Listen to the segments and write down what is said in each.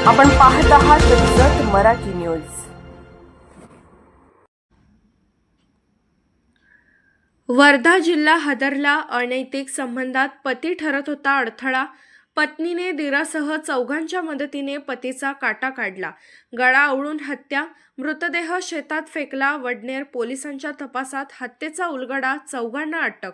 आपण पाहत आहात जत मराठी न्यूज। वर्धा जिल्हा हादरला। अनैतिक संबंधात पती ठरत होता अडथळा। पत्नीने दिरासह चौघांच्या मदतीने पतीचा काटा काढला। गळा आवळून हत्या, मृतदेह शेतात फेकला। वडनेर पोलिसांच्या तपासात हत्येचा उलगडा, चौघांना अटक।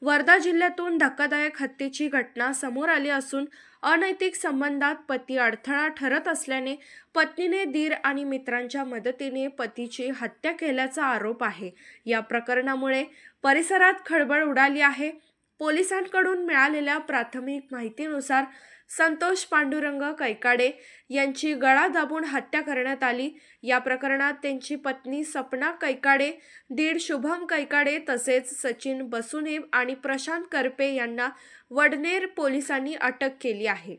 वर्धा जिल्ह्यातून धक्कादायक हत्येची घटना समोर आली असून अनैतिक संबंधात पती अडथळा ठरत असल्याने पत्नीने दीर आणि मित्रांच्या मदतीने पतीची हत्या केल्याचा आरोप आहे। या प्रकरणामुळे परिसरात खळबळ उडाली आहे। पोलिसांकडून मिळालेल्या प्राथमिक माहितीनुसार संतोष पांडुरंग कैकाडे यांची गळा दाबून हत्या करण्यात आली। या प्रकरणात त्यांची पत्नी सपना कैकाडे, दीर शुभम कैकाडे तसेच सचिन बसुने आणि प्रशांत करपे यांना वडनेर पोलिसांनी अटक केली आहे।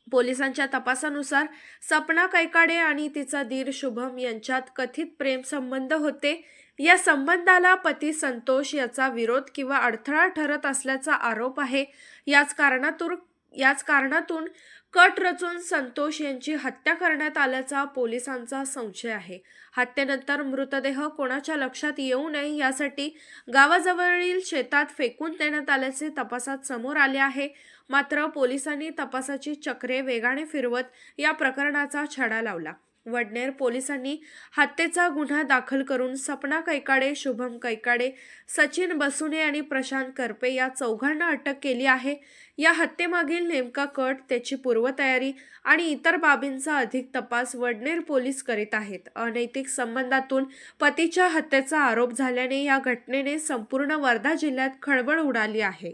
पोलिसांच्या तपासानुसार सपना कैकाडे आणि तिचा दीर शुभम यांच्यात कथित प्रेम संबंध होते। या संबंधाला पती संतोष याचा विरोध किंवा अडथळा ठरत असल्याचा आरोप आहे। याच कारणातून कट रचून संतोष यांची हत्या करण्यात आल्याचा पोलिसांचा संशय आहे। हत्येनंतर मृतदेह कोणाच्या लक्षात येऊ नये यासाठी गावाजवळील शेतात फेकून देण्यात आल्याचे तपासात समोर आले आहे। मात्र पोलिसांनी तपासाची चक्रे वेगाने फिरवत या प्रकरणाचा छडा लावला। वडनेर पोलिसांनी हत्येचा गुन्हा दाखल करून सपना कैकाडे, शुभम कैकाडे, सचिन बसुने आणि प्रशांत करपे या चौघांना अटक केली आहे। या हत्येमागील नेमका कट, त्याची पूर्वतयारी आणि इतर बाबींचा अधिक तपास वडनेर पोलीस करीत आहेत। अनैतिक संबंधातून पतीच्या हत्येचा आरोप झाल्याने या घटनेने संपूर्ण वर्धा जिल्ह्यात खळबळ उडाली आहे।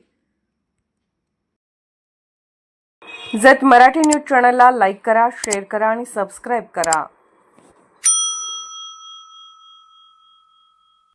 जत मराठी न्यूज चॅनलला लाईक करा, शेअर करा आणि सबस्क्राईब करा।